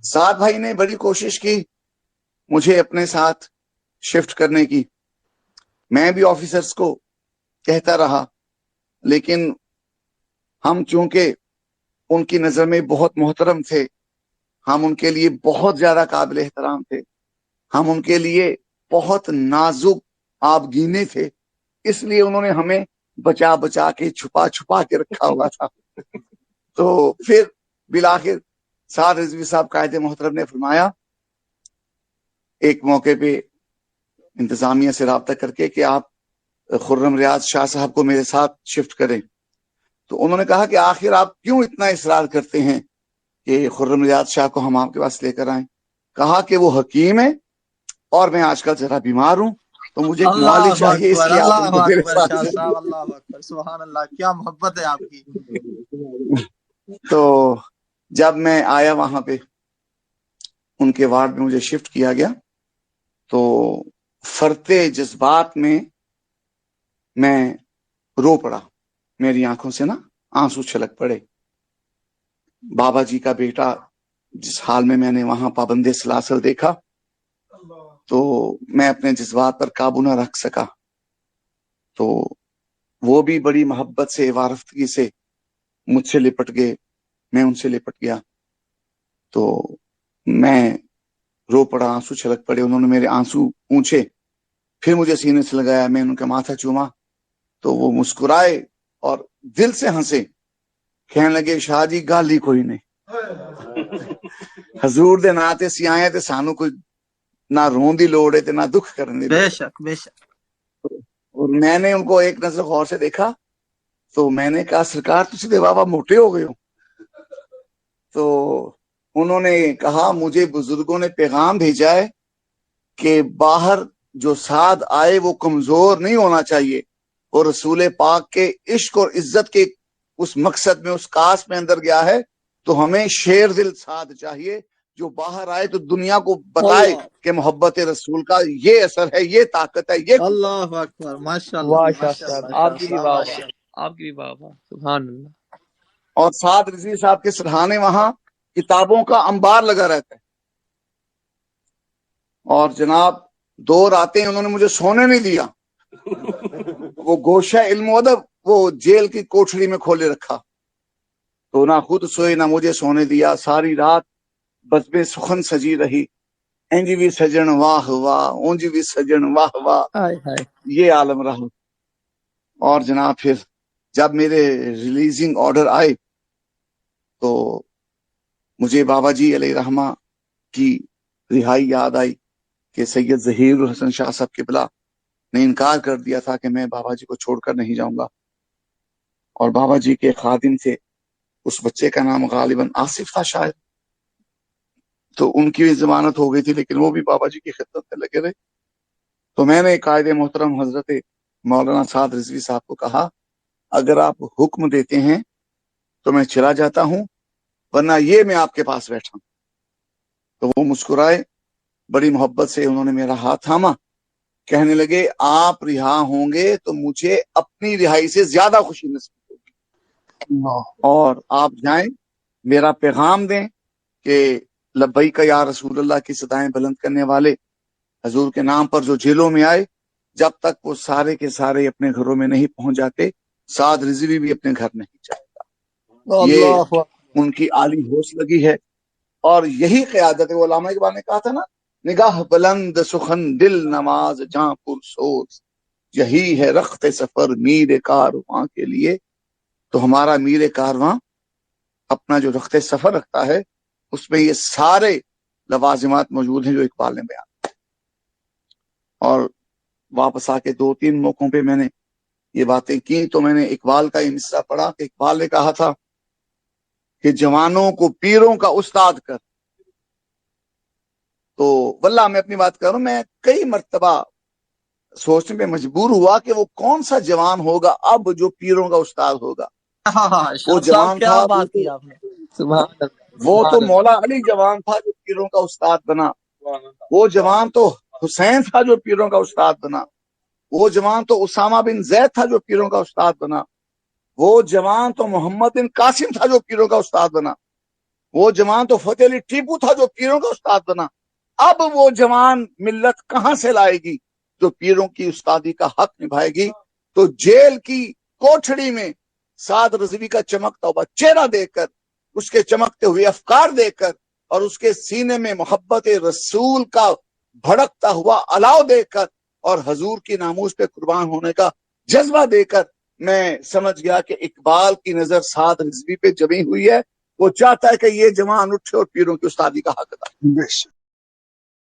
साद भाई ने बड़ी कोशिश की मुझे अपने साथ शिफ्ट करने की। मैं भी ऑफिसर्स को कहता रहा, लेकिन हम चूंकि उनकी नजर में बहुत मोहतरम थे, हम उनके लिए बहुत ज्यादा काबिल एहतराम थे, हम उनके लिए बहुत नाजुक आबगीने थे, इसलिए उन्होंने हमें बचा बचा के छुपा छुपा के रखा हुआ था। तो फिर बिलाखिर साद रिजवी साहब कायदे मोहतरम ने फरमाया एक मौके पे इंतजामिया से राब्ता करके कि आप खुर्रम रियाज शाह साहब को मेरे साथ शिफ्ट करें। तो उन्होंने कहा कि आखिर आप क्यों इतना इसरार करते हैं कि खुर्रम रियाज शाह को हम आपके पास लेकर आए। कहा कि वो हकीम है और मैं आजकल जरा बीमार हूं, तो मुझे एक मौली चाहिए, इसलिए आप उनको मेरे साथ। शाह साहब, अल्लाह अकबर, सुभान अल्लाह, क्या मोहब्बत है आपकी। तो जब मैं आया वहां पे, उनके वार्ड में मुझे शिफ्ट किया गया, तो फरते जज्बात में मैं रो पड़ा। मेरी आंखों से ना आंसू छलक पड़े। बाबा जी का बेटा जिस हाल में मैंने वहां पाबंदे सलासल देखा, तो मैं अपने जज्बात पर काबू ना रख सका। तो वो भी बड़ी मोहब्बत से, वारफ्तगी से मुझसे लिपट गए, मैं उनसे लिपट गया। तो मैं रो पड़ा, आंसू छलक पड़े। उन्होंने मेरे आंसू पूंछे, फिर मुझे सीने से लगाया, मैं उनका माथा चूमा, तो वो मुस्कुराए और दिल से हंसे। कहने लगे, शाह जी गाली कोई नहीं, हजूर दे नाते सी आए ते सानू कोई ना रोन दी लोड़ है ते ना दुख करने दी लोड़ है। बेशक बेशक। और मैंने उनको एक नजर गौर से देखा, तो मैंने कहा, सरकार तुसी ते बाबा मोटे हो गए हो। तो उन्होंने कहा, मुझे बुजुर्गों ने पैगाम भेजा है कि बाहर जो साद आए वो कमजोर नहीं होना चाहिए, और रसूल पाक के इश्क और इज्जत के उस मकसद में, उस कास में अंदर गया है, तो हमें शेर दिल साद चाहिए जो बाहर आए तो दुनिया को बताए कि मोहब्बत रसूल का ये असर है, ये ताकत है, ये अल्लाह अकबर, माशाअल्लाह माशाअल्लाह, आपकी भी वाह वाह, आपकी भी वाह वाह, सुभान अल्लाह। और साद रिजवी साहब के सराहने वहां किताबों का अंबार लगा रहता है। और जनाब 2 रातें उन्होंने मुझे सोने नहीं दिया। वो गोशा इल्म अदब वो जेल की कोठरी में खोले रखा, तो ना खुद सोए ना मुझे सोने दिया। सारी रात बज़्मे सुखन सजी रही, इंज भी सजन वाह वाह, ऊंज भी सजन वाह वाह, ये आलम रहा। और जनाब फिर जब मेरे रिलीजिंग ऑर्डर आए, तो मुझे बाबा जी अलैहि रहमा की रिहाई याद आई कि सैयद ज़हीरुल हसन शाह साहब किबला ने इनकार कर दिया था कि मैं बाबा जी को छोड़कर नहीं जाऊंगा। और बाबा जी के खादिम थे, उस बच्चे का नाम गालिबन आसिफ था शायद, तो उनकी भी जमानत हो गई थी, लेकिन वो भी बाबा जी की खिदमत में लगे रहे। तो मैंने कायदे मोहतरम हजरत मौलाना साद रिजवी साहब को कहा, अगर आप हुक्म देते हैं तो मैं चला जाता हूं, वरना ये मैं आपके पास बैठा हूं। तो वो मुस्कुराए, बड़ी मोहब्बत से उन्होंने मेरा हाथ थामा, कहने लगे, आप रिहा होंगे तो मुझे अपनी रिहाई से ज्यादा खुशी नसीब होगी, और आप जाएं, मेरा पैगाम दें कि लब्बैक या रसूल अल्लाह की सदाएं बुलंद करने वाले हजूर के नाम पर जो जेलों में आए, जब तक वो सारे के सारे अपने घरों में नहीं पहुंच जाते, साद रिजवी भी अपने घर नहीं जाएगा। ये उनकी आली होश लगी है, और यही क़यादत है। उलमा इकबाल ने कहा था ना, निगाह बुलंद सुखन दिल नमाज जहां पुरसोज, यही है रख्त सफर मीर कारवां के लिए। तो हमारा मीर कारवां अपना जो रख्त सफर रखता है, उसमें ये सारे लवाजिमात मौजूद हैं जो इकबाल ने बयान। और वापस आके 2-3 मौकों पे मैंने ये बातें की, तो मैंने इकबाल का ये मिसरा पढ़ा कि इकबाल ने कहा था कि जवानों को पीरों का उस्ताद कर। तो वल्लाह मैं अपनी बात कर रहा हूं, मैं कई मर्तबा सोचने पे मजबूर हुआ कि वो कौन सा जवान होगा अब जो पीरों का उस्ताद होगा। वो जवान था, वो तो मौला अली जवान था जो पीरों का उस्ताद बना। वो जवान तो हुसैन था जो पीरों का उस्ताद बना। वो जवान तो उसामा बिन जैद था जो पीरों का उस्ताद बना। वो जवान तो मोहम्मद बिन कासिम था जो पीरों का उस्ताद बना। وہ جوان تو فتح علی ٹیپو تھا جو پیروں کا استاد بنا. اب وہ جوان ملت کہاں سے لائے گی جو پیروں کی استادی کا حق نبھائے گی؟ تو جیل کی کوٹھڑی میں سعد رضوی کا چمکتا ہوا چہرہ دیکھ کر، اس کے چمکتے ہوئے افکار دیکھ کر، اور اس کے سینے میں محبت رسول کا بھڑکتا ہوا الاؤ دیکھ کر، اور حضور کی ناموس پہ قربان ہونے کا جذبہ دیکھ کر میں سمجھ گیا کہ اقبال کی نظر سعد رضوی پہ جمی ہوئی ہے. وہ چاہتا ہے کہ یہ جوان اٹھے اور پیروں کی استادی کا حق ادا کرے.